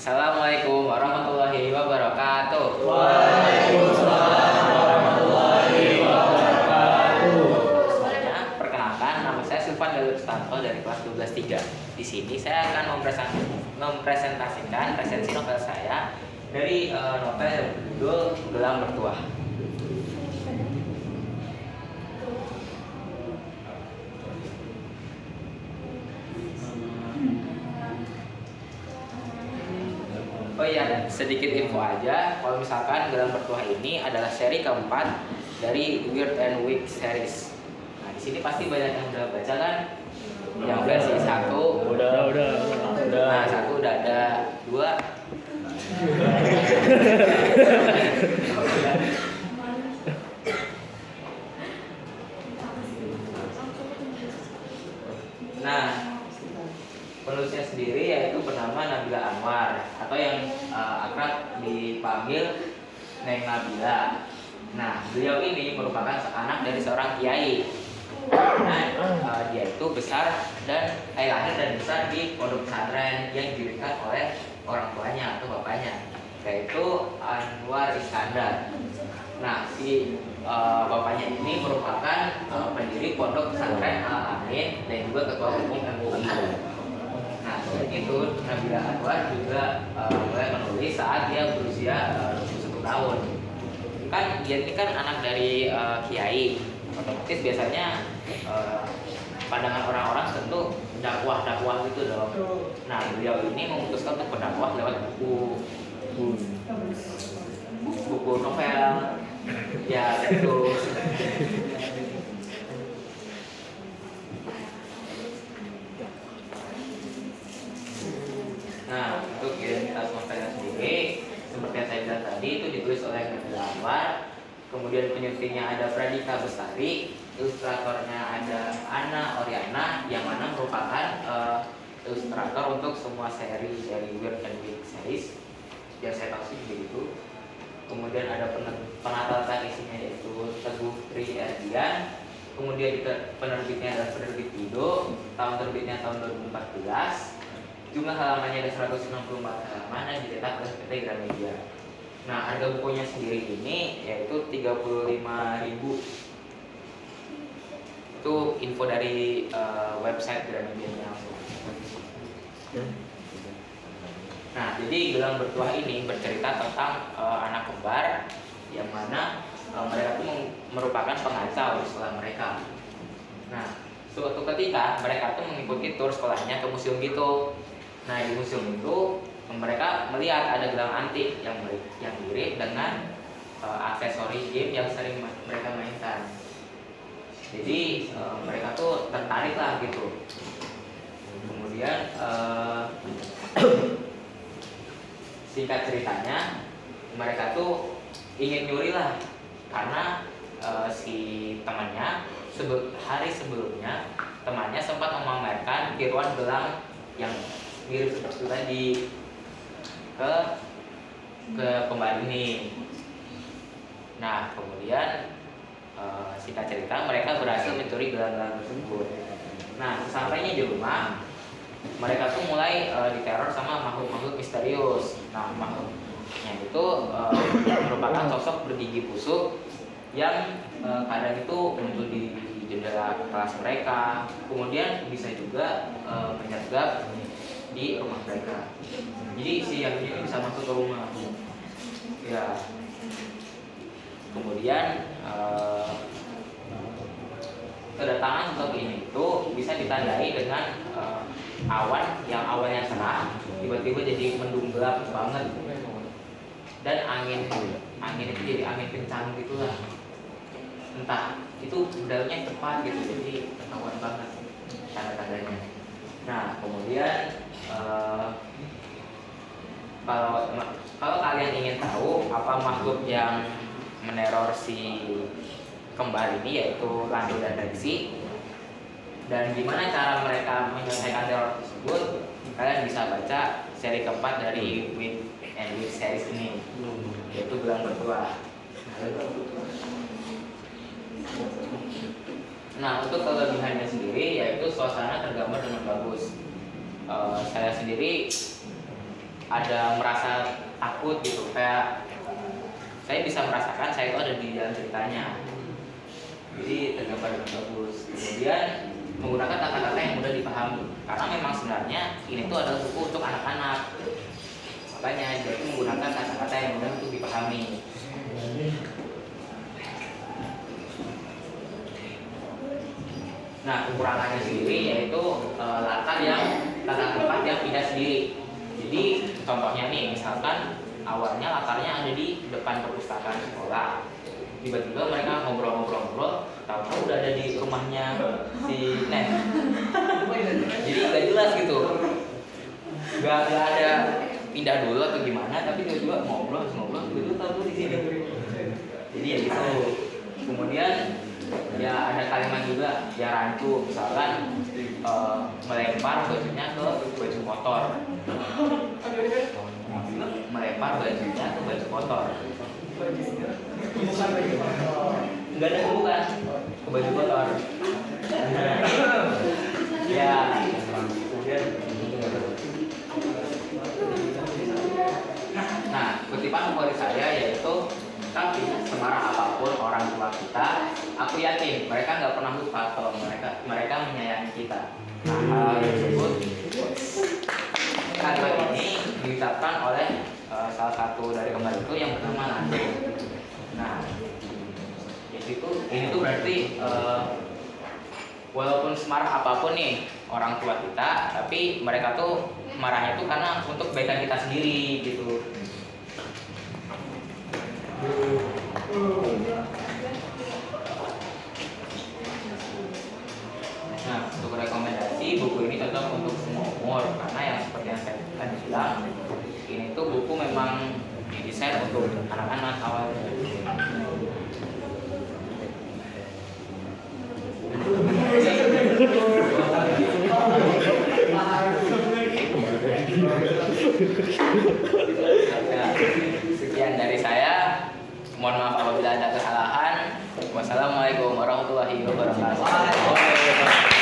Assalamualaikum warahmatullahi wabarakatuh. Waalaikumsalam warahmatullahi wabarakatuh. Semuanya, perkenalkan nama saya Sulvan Galur Stanto dari kelas 12-3. Di sini saya akan mempresentasikan resensi novel saya dari novel yang berjudul Gelang Bertuah. Oh iya, sedikit info aja. Kalau misalkan Gelang Bertuah ini adalah seri keempat dari Weird and Weak series. Nah, di sini pasti banyak yang udah baca kan? Yang versi 1. Udah. Nah, 1 udah ada, 2. Nah, penulisnya sendiri yaitu bernama Nabila Anwar atau yang akrab dipanggil Neng Nabila. Nah, beliau ini merupakan anak dari seorang kiai. Nah, dia itu lahir dan besar di pondok pesantren yang didirikan oleh orang tuanya atau bapaknya, yaitu Anwar Iskandar. Nah, si bapaknya ini merupakan pendiri pondok pesantren Al-Amin dan juga ketua umum MUI. Nah, selain itu Nabila Anwar juga mulai menulis saat dia berusia 21 tahun. Kan dia ini kan anak dari kiai, otomatis biasanya pandangan orang-orang tentu dakwah gitu dong. Nah, beliau ini memutuskan untuk berdakwah lewat buku novel. Ya, itu. Nah, untuk identitas novelnya sendiri, seperti yang saya bilang tadi, itu ditulis oleh Nabila Anwar. Kemudian penyutingnya ada Pradita Bestari, ilustratornya ada Ana Oriana, yang mana merupakan ilustrator untuk semua seri Weird and Weak series. Yang saya tahu sih begitu. Kemudian ada penata isinya yaitu Teguh Tri Erdian. Kemudian penerbitnya adalah penerbit Indo. Tahun terbitnya tahun 2014. Jumlah halamannya ada 164 halaman dan dicetak oleh PT Gramedia. Nah, harga bukunya sendiri ini yaitu 35.000. Itu info dari website Gramedia langsung. Nah, jadi Gelang Bertuah ini bercerita tentang anak kembar yang mana mereka itu merupakan pengacau di sekolah mereka. Nah, suatu ketika mereka tuh mengikuti tur sekolahnya ke museum gitu. Nah, di museum itu mereka melihat ada gelang antik yang mirip dengan aksesori game yang sering mereka mainkan. Jadi mereka tuh tertarik lah gitu. Kemudian singkat ceritanya mereka tuh ingin nyuri lah karena si temannya hari sebelumnya temannya sempat memamerkan tiruan gelang yang mirip seperti itu tadi ke kembar ini. Nah, kemudian singkat cerita mereka berhasil mencuri gelang-gelang tersebut. Nah, sesampainya di rumah mereka tuh mulai diteror sama makhluk-makhluk misterius. Nah, makhluknya itu merupakan sosok bergigi busuk yang kadang itu muncul di jendela kelas mereka. Kemudian bisa juga menyergap di rumah mereka. Jadi si yang ini bisa masuk ke rumah. Ya. Kemudian kedatangan sosok ini itu bisa ditandai dengan awan yang awalnya cerah tiba-tiba jadi mendung gelap banget dan angin itu jadi angin kencang gitulah, entah itu udahnya cepat gitu jadi ketahuan banget tanda-tandanya. Nah, kemudian kalau kalian ingin tahu apa makhluk yang meneror si kembar ini yaitu Lando dan Rexy dan gimana cara mereka menyelesaikan teror tersebut, kalian bisa baca seri keempat dari Weird and Weak series ini yaitu Gelang Bertuah. Nah, untuk kelebihannya sendiri yaitu suasana tergambar dengan bagus. Saya sendiri ada merasa takut gitu, kayak saya bisa merasakan saya itu ada di dalam ceritanya, jadi tergambar dengan bagus. Kemudian menggunakan kata-kata yang mudah dipahami, karena memang sebenarnya ini tuh adalah buku untuk anak-anak, makanya jadi menggunakan kata-kata yang mudah untuk dipahami. Nah, kekurangannya sendiri yaitu latar tempat yang pindah sendiri. Jadi contohnya nih, misalkan awalnya latarnya ada di depan perpustakaan sekolah, tiba-tiba mereka ngobrol-ngobrol, tahu-tahu udah ada di rumahnya si Nen. Jadi nggak jelas gitu, nggak ada pindah dulu atau gimana, tapi tiba-tiba ngobrol tiba-tiba tahu di sini. Jadi ya gitu. Kemudian ya ada kalimat juga ya rancu, misalkan melempar bajunya ke baju kotor, melempar bajunya ke baju kotor, enggak ada bukan ke baju kotor. Ya kemudian nah, kutipan favorit saya yaitu, tapi semarah apapun orang tua kita, aku yakin mereka nggak pernah lupa kalau mereka menyayangi kita. Nah, hal tersebut kata ini diucapkan oleh salah satu dari kembar itu yang bernama Nando. Nah, ini tuh berarti walaupun semarah apapun nih orang tua kita, tapi mereka tuh marahnya tuh karena untuk kebaikan kita sendiri gitu. Nah, untuk rekomendasi buku ini cocok untuk semua umur, karena yang seperti yang saya tadi bilang, ini tuh buku memang didesain untuk anak-anak awalnya. Sekian dari saya. Mohon maaf apabila ada kesalahan. Wassalamualaikum warahmatullahi wabarakatuh.